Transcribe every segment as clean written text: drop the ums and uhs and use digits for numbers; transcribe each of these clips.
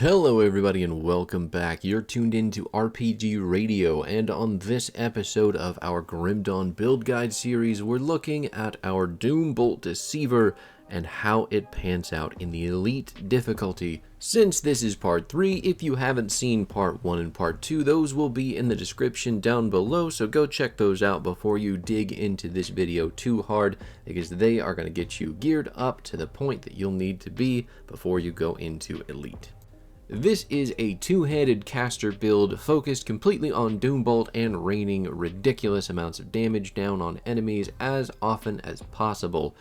Hello everybody and welcome back. You're tuned in to RPG Radio, and on this episode of our Grimdawn build guide series, we're looking at our Doombolt Deceiver and how it pans out in the elite difficulty. Since this is part 3, if you haven't seen part 1 and part 2, those will be in the description down below, so go check those out before you dig into this video too hard, because they are going to get you geared up to the point that you'll need to be before you go into elite. This is a two-handed caster build focused completely on Doombolt and raining ridiculous amounts of damage down on enemies as often as possible.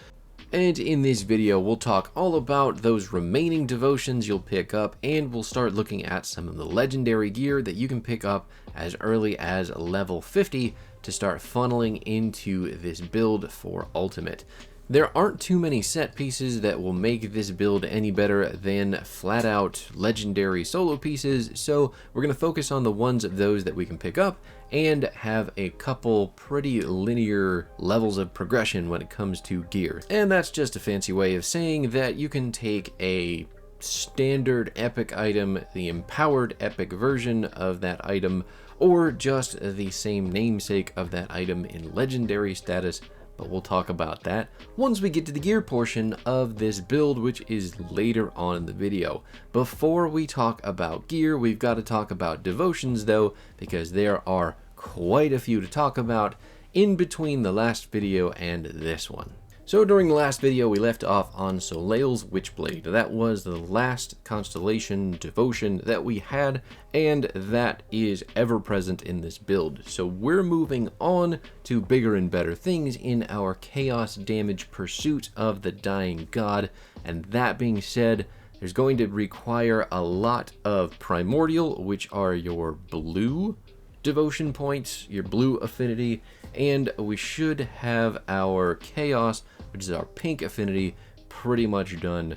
And in this video, we'll talk all about those remaining devotions you'll pick up, and we'll start looking at some of the legendary gear that you can pick up as early as level 50 to start funneling into this build for ultimate. There aren't too many set pieces that will make this build any better than flat out legendary solo pieces, so we're going to focus on the ones of those that we can pick up and have a couple pretty linear levels of progression when it comes to gear. And that's just a fancy way of saying that you can take a standard epic item, the empowered epic version of that item, or just the same namesake of that item in legendary status. But we'll talk about that once we get to the gear portion of this build, which is later on in the video. Before we talk about gear, we've got to talk about devotions though, because there are quite a few to talk about in between the last video and this one. So during the last video, we left off on Soleil's Witchblade. That was the last constellation devotion that we had, and that is ever present in this build. So we're moving on to bigger and better things in our chaos damage pursuit of the dying god. And that being said, there's going to require a lot of primordial, which are your blue devotion points, your blue affinity, and we should have our chaos, which is our pink affinity, pretty much done.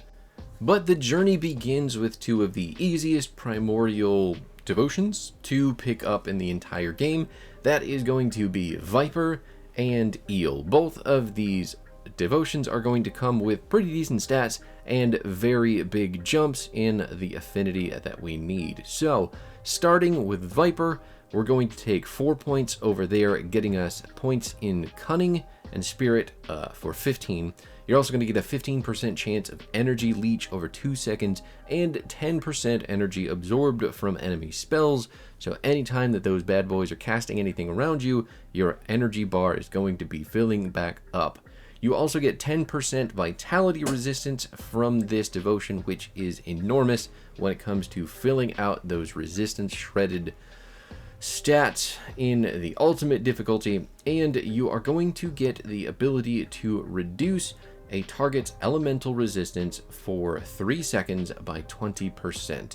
But the journey begins with two of the easiest primordial devotions to pick up in the entire game. That is going to be Viper and Eel. Both of these devotions are going to come with pretty decent stats and very big jumps in the affinity that we need. So starting with Viper, we're going to take 4 points over there, getting us points in Cunning and Spirit for 15. You're also going to get a 15% chance of energy leech over 2 seconds and 10% energy absorbed from enemy spells. So anytime that those bad boys are casting anything around you, your energy bar is going to be filling back up. You also get 10% vitality resistance from this devotion, which is enormous when it comes to filling out those resistance shredded stats in the ultimate difficulty, and you are going to get the ability to reduce a target's elemental resistance for 3 seconds by 20%.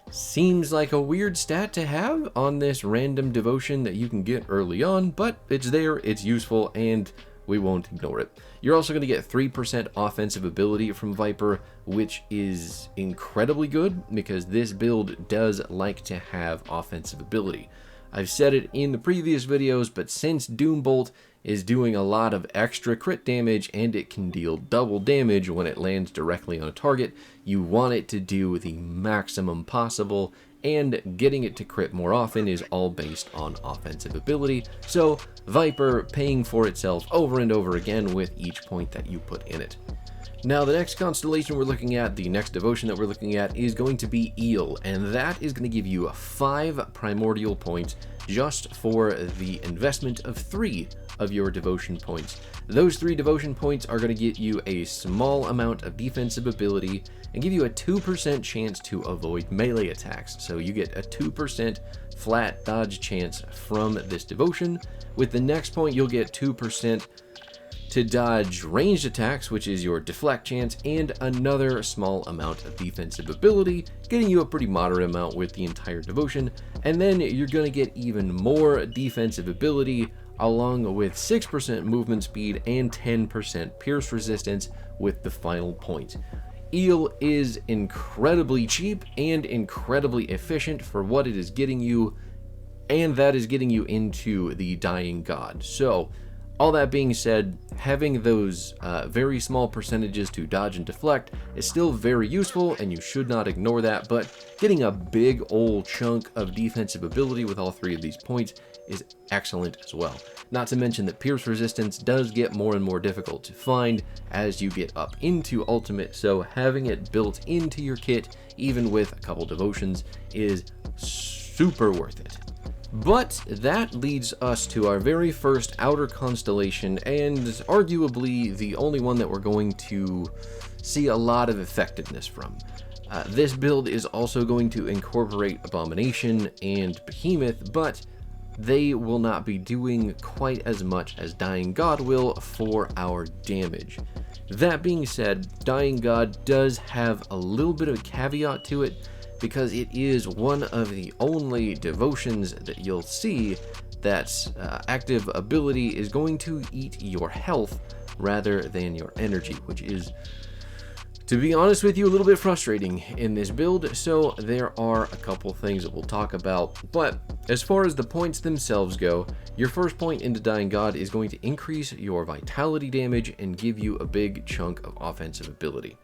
Seems like a weird stat to have on this random devotion that you can get early on, but it's there, it's useful, and we won't ignore it. You're also going to get 3% offensive ability from Viper, which is incredibly good because this build does like to have offensive ability. I've said it in the previous videos, but since Doombolt is doing a lot of extra crit damage and it can deal double damage when it lands directly on a target, you want it to do the maximum possible, and getting it to crit more often is all based on offensive ability. So Viper paying for itself over and over again with each point that you put in it. Now the next constellation we're looking at, the next devotion that we're looking at, is going to be Eel, and that is going to give you 5 primordial points just for the investment of 3 of your devotion points. Those 3 devotion points are going to get you a small amount of defensive ability and give you a 2% chance to avoid melee attacks. So you get a 2% flat dodge chance from this devotion. With the next point, you'll get 2% to dodge ranged attacks, which is your deflect chance, and another small amount of defensive ability, getting you a pretty moderate amount with the entire devotion. And then you're going to get even more defensive ability along with 6% movement speed and 10% pierce resistance with the final point. Eel is incredibly cheap and incredibly efficient for what it is getting you, and that is getting you into the dying god. So All that being said, having those very small percentages to dodge and deflect is still very useful, and you should not ignore that, but getting a big old chunk of defensive ability with all 3 of these points is excellent as well. Not to mention that pierce resistance does get more and more difficult to find as you get up into ultimate, so having it built into your kit, even with a couple devotions, is super worth it. But that leads us to our very first outer constellation, and arguably the only one that we're going to see a lot of effectiveness from. This build is also going to incorporate Abomination and Behemoth, but they will not be doing quite as much as Dying God will for our damage. That being said, Dying God does have a little bit of a caveat to it, because it is one of the only devotions that you'll see that active ability is going to eat your health rather than your energy, which is, to be honest with you, a little bit frustrating in this build. So there are a couple things that we'll talk about, but as far as the points themselves go, your first point into Dying God is going to increase your vitality damage and give you a big chunk of offensive ability.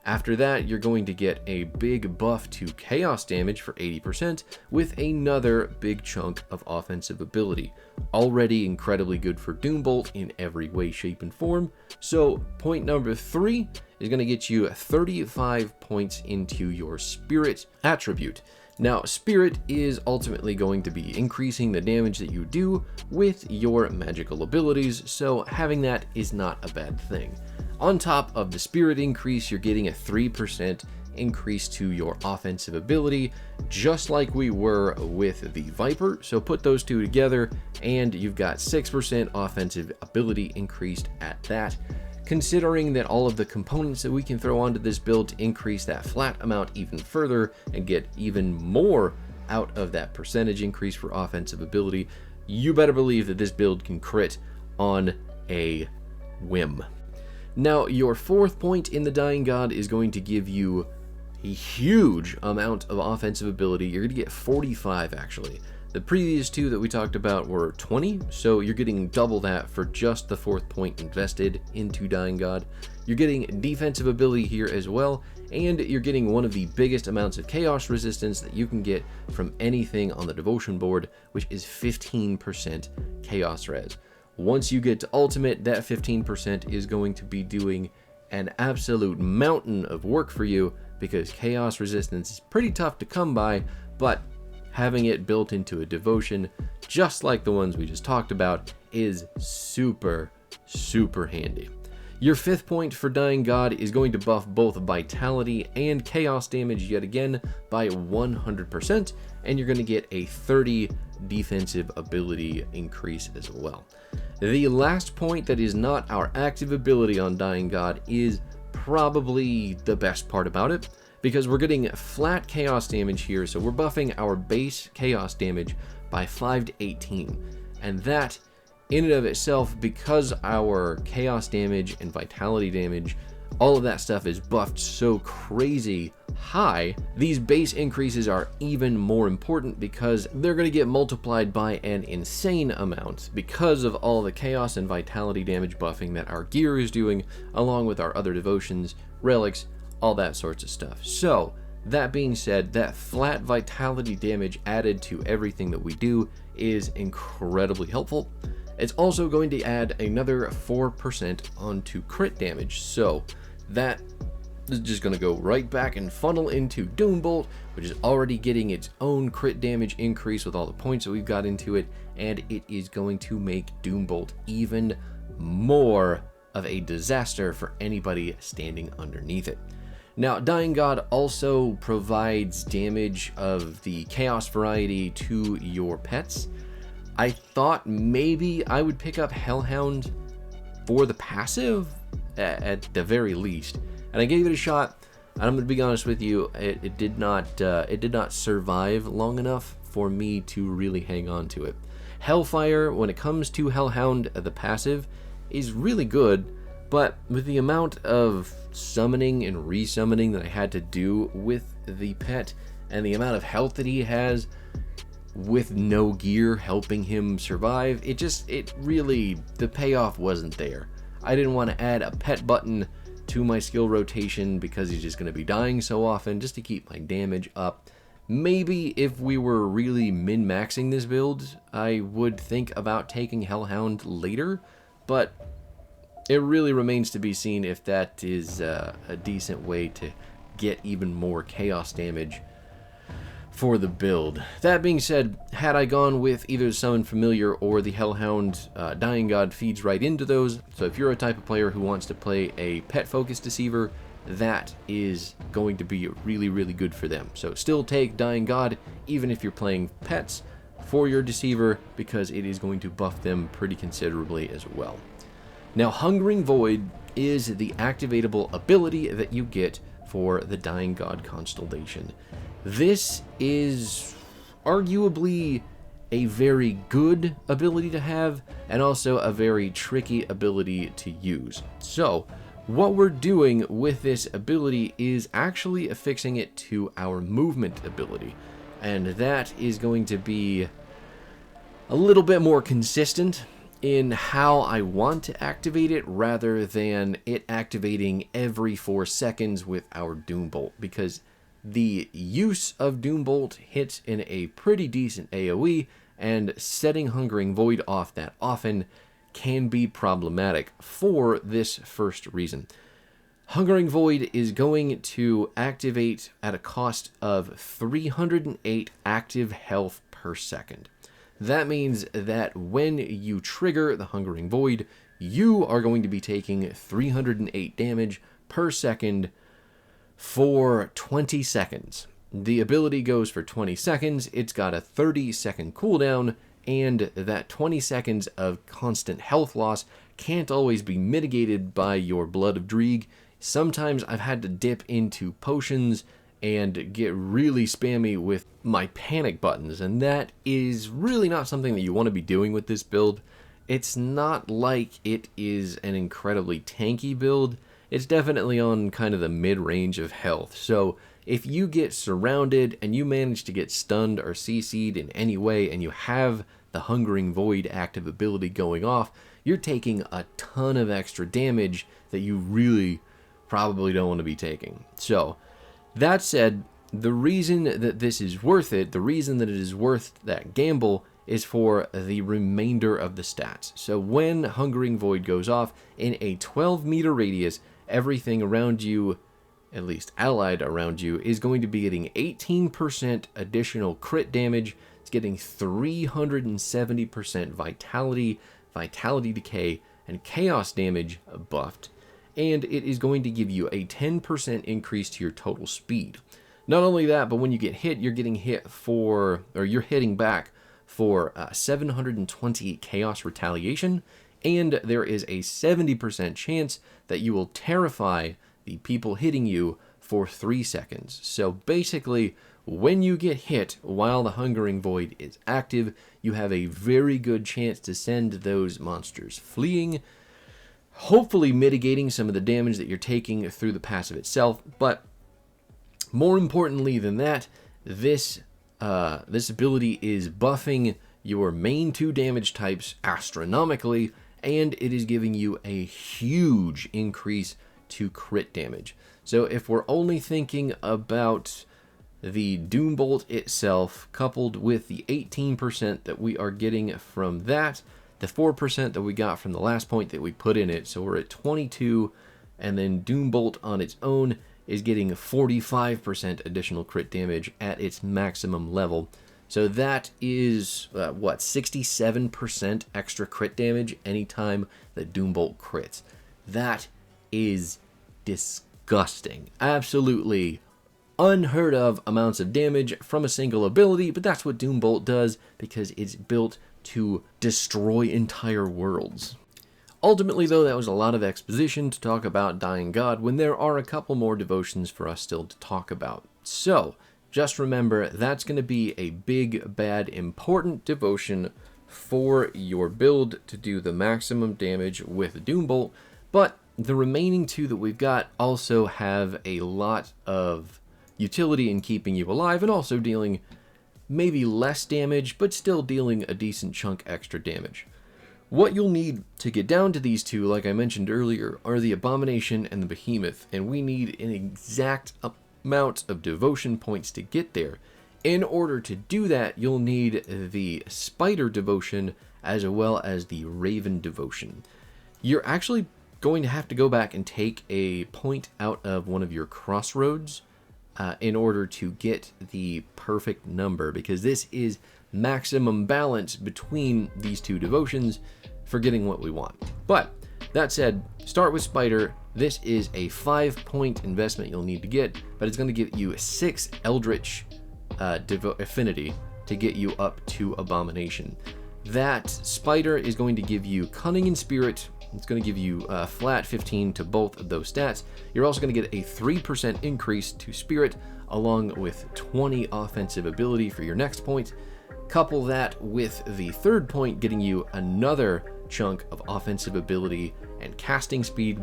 After that, you're going to get a big buff to chaos damage for 80% with another big chunk of offensive ability. Already incredibly good for Doombolt in every way, shape, and form. So point number 3 is going to get you 35 points into your spirit attribute. Now, spirit is ultimately going to be increasing the damage that you do with your magical abilities, so having that is not a bad thing. On top of the spirit increase, you're getting a 3% increase to your offensive ability, just like we were with the Viper. So put those 2 together, and you've got 6% offensive ability increased at that. Considering that all of the components that we can throw onto this build to increase that flat amount even further and get even more out of that percentage increase for offensive ability, you better believe that this build can crit on a whim. Now, your 4th point in the Dying God is going to give you a huge amount of offensive ability. You're going to get 45 actually. The previous 2 that we talked about were 20, so you're getting double that for just the 4th point invested into Dying God. You're getting defensive ability here as well, and you're getting one of the biggest amounts of chaos resistance that you can get from anything on the devotion board, which is 15% chaos res. Once you get to ultimate, that 15% is going to be doing an absolute mountain of work for you, because chaos resistance is pretty tough to come by, but having it built into a devotion, just like the ones we just talked about, is super, super handy. Your 5th point for Dying God is going to buff both vitality and chaos damage yet again by 100%, and you're going to get a 30 defensive ability increase as well. The last point that is not our active ability on Dying God is probably the best part about it, because we're getting flat chaos damage here, so we're buffing our base chaos damage by 5 to 18, and that in and of itself, because our chaos damage and vitality damage, all of that stuff is buffed so crazy high, these base increases are even more important because they're going to get multiplied by an insane amount because of all the chaos and vitality damage buffing that our gear is doing, along with our other devotions, relics, all that sorts of stuff. So that being said, that flat vitality damage added to everything that we do is incredibly helpful. It's also going to add another 4% onto crit damage, so that is just going to go right back and funnel into Doombolt, which is already getting its own crit damage increase with all the points that we've got into it, and it is going to make Doombolt even more of a disaster for anybody standing underneath it. Now, Dying God also provides damage of the chaos variety to your pets. I thought maybe I would pick up Hellhound for the passive at the very least, and I gave it a shot, and I'm going to be honest with you, it did not survive long enough for me to really hang on to it. Hellfire, when it comes to Hellhound, the passive, is really good, but with the amount of summoning and resummoning that I had to do with the pet, and the amount of health that he has, with no gear helping him survive, it really, the payoff wasn't there. I didn't want to add a pet button to my skill rotation because he's just going to be dying so often, just to keep my damage up. Maybe if we were really min-maxing this build, I would think about taking Hellhound later, but it really remains to be seen if that is a decent way to get even more chaos damage for the build. That being said, had I gone with either the Summon Familiar or the Hellhound, Dying God feeds right into those. So if you're a type of player who wants to play a pet-focused Deceiver, that is going to be really, really good for them. So still take Dying God, even if you're playing pets, for your Deceiver, because it is going to buff them pretty considerably as well. Now, Hungering Void is the activatable ability that you get for the Dying God constellation. This is arguably a very good ability to have, and also a very tricky ability to use. So, what we're doing with this ability is actually affixing it to our movement ability, and that is going to be a little bit more consistent in how I want to activate it, rather than it activating every 4 seconds with our Doombolt, because the use of Doombolt hits in a pretty decent AoE, and setting Hungering Void off that often can be problematic for this first reason. Hungering Void is going to activate at a cost of 308 active health per second. That means that when you trigger the Hungering Void, you are going to be taking 308 damage per second for 20 seconds. The ability goes for 20 seconds, it's got a 30-second cooldown, and that 20 seconds of constant health loss can't always be mitigated by your Blood of Dreeg. Sometimes I've had to dip into potions and get really spammy with my panic buttons, and that is really not something that you want to be doing with this build. It's not like it is an incredibly tanky build. It's definitely on kind of the mid-range of health. So if you get surrounded and you manage to get stunned or CC'd in any way, and you have the Hungering Void active ability going off, you're taking a ton of extra damage that you really probably don't want to be taking. So that said, the reason that this is worth it, the reason that it is worth that gamble, is for the remainder of the stats. So when Hungering Void goes off, in a 12-meter radius, everything around you, at least allied around you, is going to be getting 18% additional crit damage. It's getting 370% vitality, vitality decay, and chaos damage buffed. And it is going to give you a 10% increase to your total speed. Not only that, but when you get hit, you're getting hit for, or you're hitting back for 720 chaos retaliation, and there is a 70% chance that you will terrify the people hitting you for 3 seconds. So basically, when you get hit while the Hungering Void is active, you have a very good chance to send those monsters fleeing, hopefully mitigating some of the damage that you're taking through the passive itself. But more importantly than that, this ability is buffing your main 2 damage types astronomically, and it is giving you a huge increase to crit damage. So if we're only thinking about the Doombolt itself, coupled with the 18% that we are getting from that, the 4% that we got from the last point that we put in it, so we're at 22, and then Doombolt on its own is getting 45% additional crit damage at its maximum level. So that is, 67% extra crit damage anytime that Doombolt crits. That is disgusting. Absolutely unheard of amounts of damage from a single ability, but that's what Doombolt does because it's built to destroy entire worlds. Ultimately, though, that was a lot of exposition to talk about Dying God when there are a couple more devotions for us still to talk about. So, just remember, that's going to be a big, bad, important devotion for your build to do the maximum damage with Doombolt, but the remaining 2 that we've got also have a lot of utility in keeping you alive and also dealing maybe less damage, but still dealing a decent chunk extra damage. What you'll need to get down to these two, like I mentioned earlier, are the Abomination and the Behemoth, and we need an exact amount of devotion points to get there. In order to do that, you'll need the Spider devotion as well as the Raven devotion. You're actually going to have to go back and take a point out of one of your crossroads in order to get the perfect number, because this is maximum balance between these two devotions for getting what we want. But that said, start with Spider. This is a 5-point investment you'll need to get, but it's going to give you 6 Eldritch affinity to get you up to Abomination. That Spider is going to give you Cunning and Spirit. It's going to give you flat 15 to both of those stats. You're also going to get a 3% increase to Spirit, along with 20 offensive ability for your next point. Couple that with the third point, getting you another chunk of offensive ability and casting speed.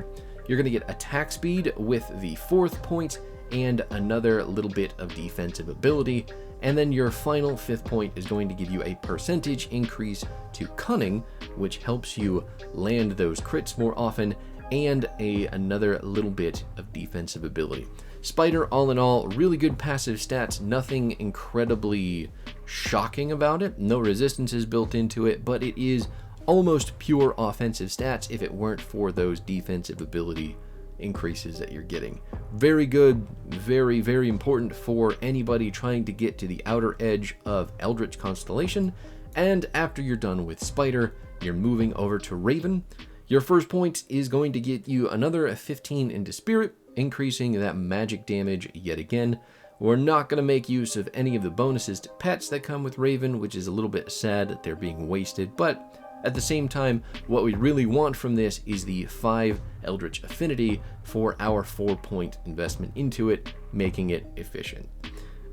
You're going to get attack speed with the fourth point and another little bit of defensive ability. And then your final 5th point is going to give you a percentage increase to Cunning, which helps you land those crits more often, and another little bit of defensive ability. Spider, all in all, really good passive stats, nothing incredibly shocking about it. No resistances built into it, but it is almost pure offensive stats if it weren't for those defensive ability increases that you're getting. Very good, very, very important for anybody trying to get to the outer edge of Eldritch Constellation. And after you're done with Spider, you're moving over to Raven. Your first point is going to get you another 15 into Spirit, increasing that magic damage yet again. We're not going to make use of any of the bonuses to pets that come with Raven, which is a little bit sad that they're being wasted, but at the same time, what we really want from this is the 5 Eldritch Affinity for our 4-point investment into it, making it efficient.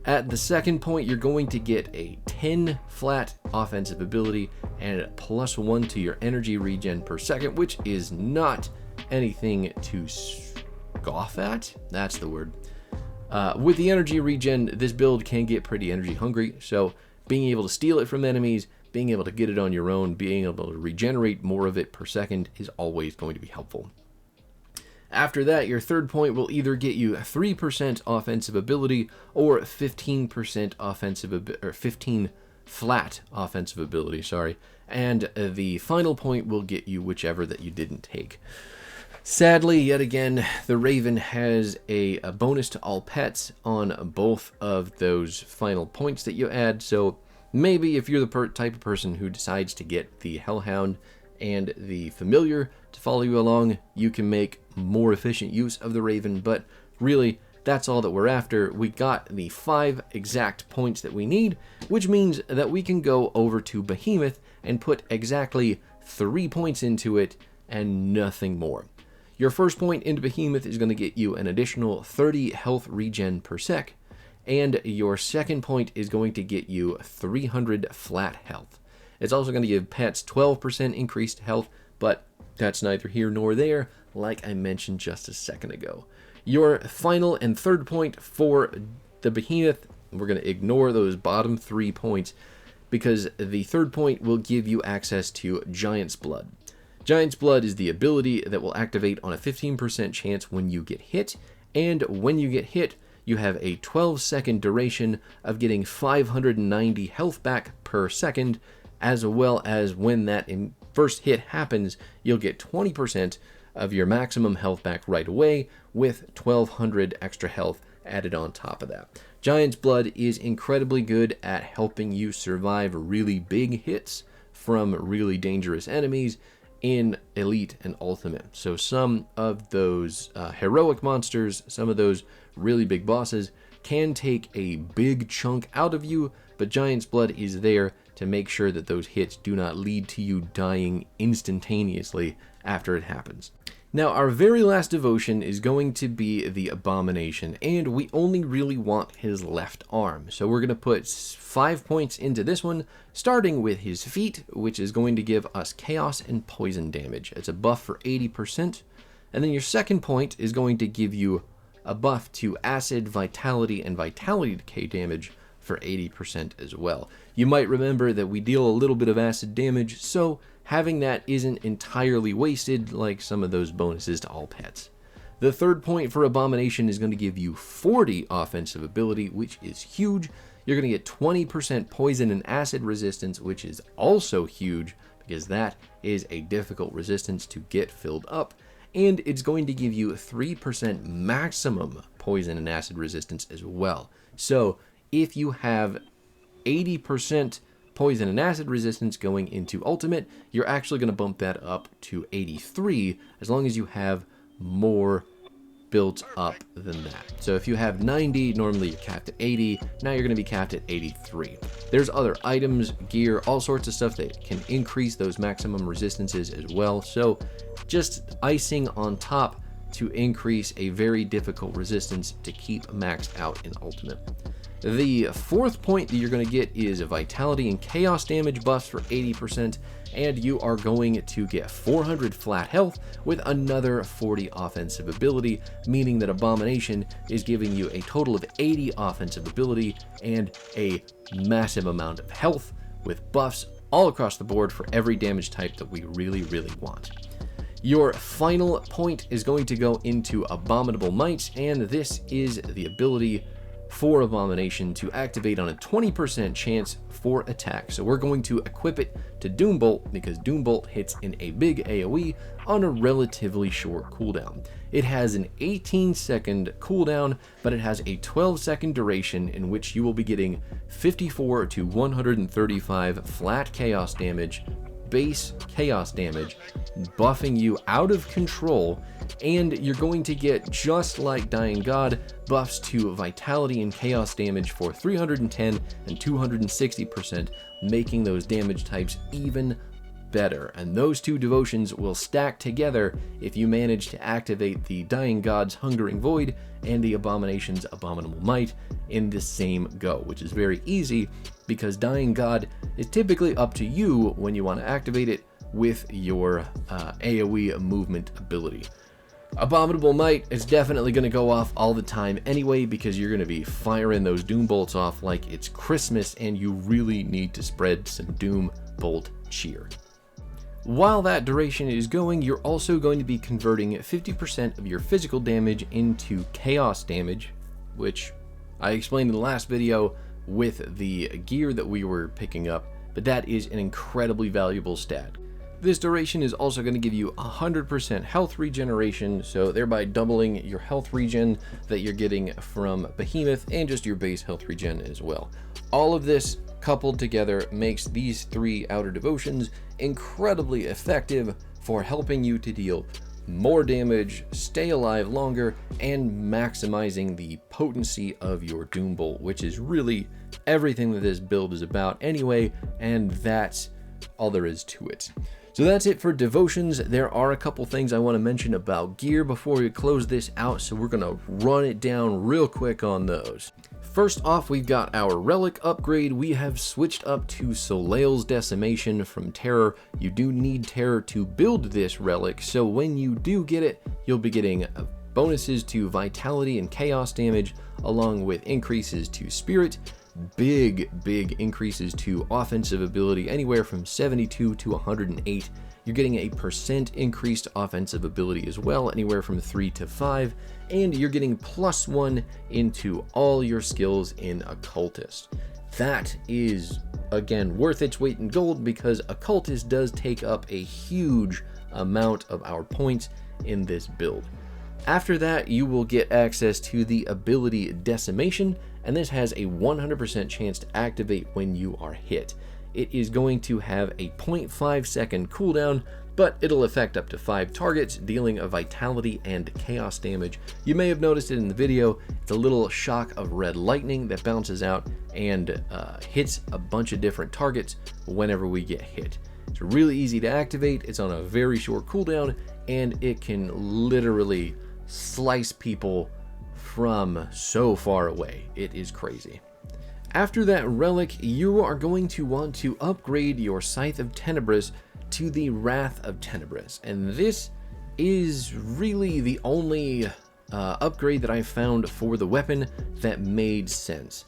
At the second point, you're going to get a 10 flat offensive ability and +1 to your energy regen per second, which is not anything to scoff at. That's the word. With the energy regen, this build can get pretty energy hungry, so being able to steal it from enemies, being able to get it on your own, being able to regenerate more of it per second is always going to be helpful. After that, your third point will either get you 3% offensive ability or 15% offensive, or 15 flat offensive ability, sorry. And the final point will get you whichever that you didn't take. Sadly, yet again, the Raven has a bonus to all pets on both of those final points that you add, so maybe if you're the type of person who decides to get the Hellhound and the Familiar to follow you along, you can make more efficient use of the Raven, but really, that's all that we're after. We got the 5 exact points that we need, which means that we can go over to Behemoth and put exactly 3 points into it and nothing more. Your first point into Behemoth is going to get you an additional 30 health regen per sec, and your second point is going to get you 300 flat health. It's also going to give pets 12% increased health, but that's neither here nor there, like I mentioned just a second ago. Your final and third point for the Behemoth, we're going to ignore those bottom 3 points, because the third point will give you access to Giant's Blood. Giant's Blood is the ability that will activate on a 15% chance when you get hit, and when you get hit, you have a 12-second duration of getting 590 health back per second, as well as when that first hit happens, you'll get 20% of your maximum health back right away, with 1200 extra health added on top of that. Giant's Blood is incredibly good at helping you survive really big hits from really dangerous enemies in Elite and Ultimate. So some of those heroic monsters, some of those really big bosses can take a big chunk out of you, but Giant's Blood is there to make sure that those hits do not lead to you dying instantaneously after it happens. Now, our very last devotion is going to be the Abomination, and we only really want his left arm. So we're going to put 5 points into this one, starting with his feet, which is going to give us chaos and poison damage. It's a buff for 80%. And then your second point is going to give you a buff to acid, vitality, and vitality decay damage for 80% as well. You might remember that we deal a little bit of acid damage, so having that isn't entirely wasted like some of those bonuses to all pets. The third point for Abomination is going to give you 40 offensive ability, which is huge. You're going to get 20% poison and acid resistance, which is also huge because that is a difficult resistance to get filled up. And it's going to give you 3% maximum poison and acid resistance as well. So if you have 80% poison and acid resistance going into ultimate, you're actually going to bump that up to 83 as long as you have more built up than that. So if you have 90, normally you're capped at 80, now you're going to be capped at 83. There's other items, gear, all sorts of stuff that can increase those maximum resistances as well. So just icing on top to increase a very difficult resistance to keep maxed out in ultimate. The fourth point that you're going to get is vitality and chaos damage buffs for 80%, and you are going to get 400 flat health with another 40 offensive ability, meaning that Abomination is giving you a total of 80 offensive ability and a massive amount of health with buffs all across the board for every damage type that we really want. Your final point is going to go into Abominable Might, and this is the ability for Abomination to activate on a 20% chance for attack. So we're going to equip it to Doombolt because Doombolt hits in a big AoE on a relatively short cooldown. It has an 18-second cooldown, but it has a 12-second duration in which you will be getting 54 to 135 flat chaos damage, base chaos damage, buffing you out of control, and you're going to get, just like Dying God, buffs to vitality and chaos damage for 310 and 260%, making those damage types even better. And those two devotions will stack together if you manage to activate the Dying God's Hungering Void and the Abomination's Abominable Might in the same go, which is very easy because Dying God is typically up to you when you want to activate it with your AoE movement ability. Abominable Might is definitely going to go off all the time anyway because you're going to be firing those Doom Bolts off like it's Christmas, and you really need to spread some Doom Bolt cheer. While that duration is going, you're also going to be converting 50% of your physical damage into chaos damage, which I explained in the last video with the gear that we were picking up, but that is an incredibly valuable stat. This duration is also going to give you 100% health regeneration, so thereby doubling your health regen that you're getting from Behemoth and just your base health regen as well. All of this coupled together makes these three outer devotions incredibly effective for helping you to deal more damage, stay alive longer, and maximizing the potency of your Doom Bolt, which is really everything that this build is about anyway, and that's all there is to it. So that's it for devotions. There are a couple things I want to mention about gear before we close this out, so we're going to run it down real quick on those. First off, we've got our relic upgrade. We have switched up to Soleil's Decimation from Terror. You do need Terror to build this relic, so when you do get it, you'll be getting bonuses to Vitality and Chaos damage, along with increases to Spirit, big increases to offensive ability, anywhere from 72 to 108. You're getting a % increased offensive ability as well, anywhere from 3 to 5, and you're getting +1 into all your skills in Occultist. That is, again, worth its weight in gold because Occultist does take up a huge amount of our points in this build. After that, you will get access to the ability Decimation, and this has a 100% chance to activate when you are hit. It is going to have a 0.5 second cooldown, but it'll affect up to 5 targets, dealing a vitality and chaos damage. You may have noticed it in the video. It's a little shock of red lightning that bounces out and hits a bunch of different targets whenever we get hit. It's really easy to activate, it's on a very short cooldown, and it can literally slice people from so far away. It is crazy. After that relic, you are going to want to upgrade your Scythe of Tenebris to the Wrath of Tenebris, and this is really the only upgrade that I found for the weapon that made sense.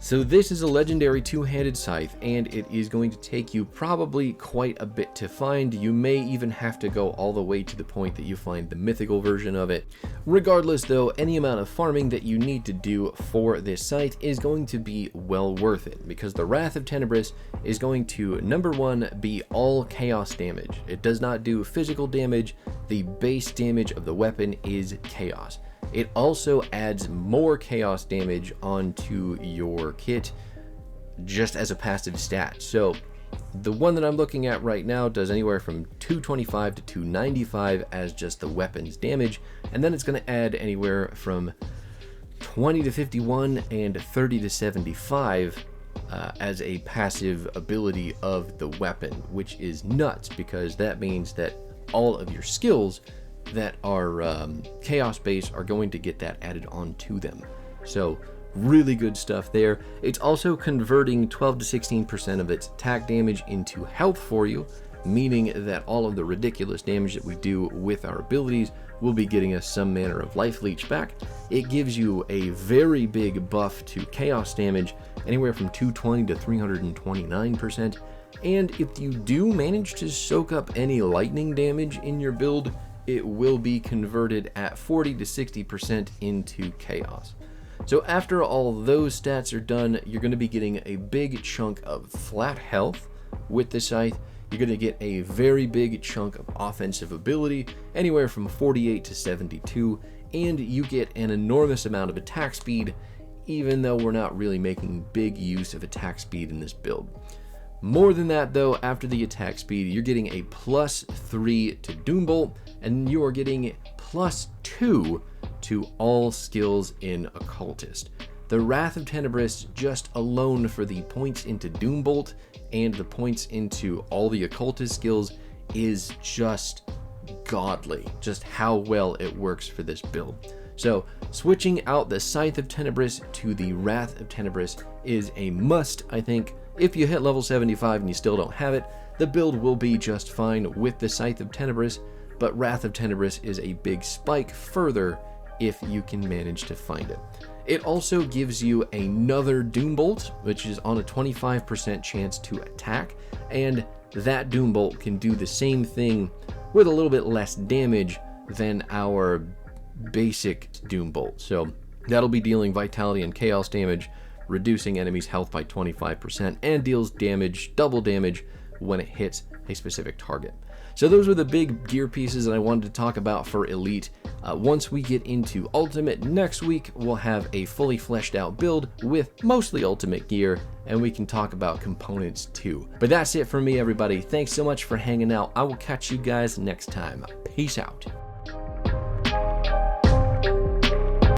So this is a legendary two-handed scythe, and it is going to take you probably quite a bit to find. You may even have to go all the way to the point that you find the mythical version of it. Regardless though, any amount of farming that you need to do for this scythe is going to be well worth it, because the Wrath of Tenebris is going to, number one, be all chaos damage. It does not do physical damage. The base damage of the weapon is chaos. It also adds more chaos damage onto your kit just as a passive stat. So the one that I'm looking at right now does anywhere from 225 to 295 as just the weapon's damage, and then it's going to add anywhere from 20 to 51 and 30 to 75 as a passive ability of the weapon, which is nuts, because that means that all of your skills that are chaos based are going to get that added onto them. So really good stuff there. It's also converting 12 to 16% of its attack damage into health for you, meaning that all of the ridiculous damage that we do with our abilities will be getting us some manner of life leech back. It gives you a very big buff to chaos damage, anywhere from 220 to 329%. And if you do manage to soak up any lightning damage in your build, it will be converted at 40 to 60% into chaos. So after all those stats are done, you're going to be getting a big chunk of flat health with the scythe. You're going to get a very big chunk of offensive ability, anywhere from 48 to 72, and you get an enormous amount of attack speed, even though we're not really making big use of attack speed in this build. More than that though, after the attack speed, you're getting a +3 to Doombolt, and you are getting +2 to all skills in Occultist. The Wrath of Tenebris, just alone for the points into Doombolt and the points into all the Occultist skills, is just godly, just how well it works for this build. So switching out the Scythe of Tenebris to the Wrath of Tenebris is a must, I think. If you hit level 75 and you still don't have it, the build will be just fine with the Scythe of Tenebris, but Wrath of Tenebris is a big spike further if you can manage to find it. It also gives you another Doombolt, which is on a 25% chance to attack, and that Doombolt can do the same thing with a little bit less damage than our basic Doombolt. So that'll be dealing vitality and chaos damage, reducing enemies' health by 25%, and deals damage, double damage, when it hits a specific target. So those were the big gear pieces that I wanted to talk about for Elite. Once we get into Ultimate next week, we'll have a fully fleshed out build with mostly Ultimate gear, and we can talk about components too. But that's it for me, everybody. Thanks so much for hanging out. I will catch you guys next time. Peace out.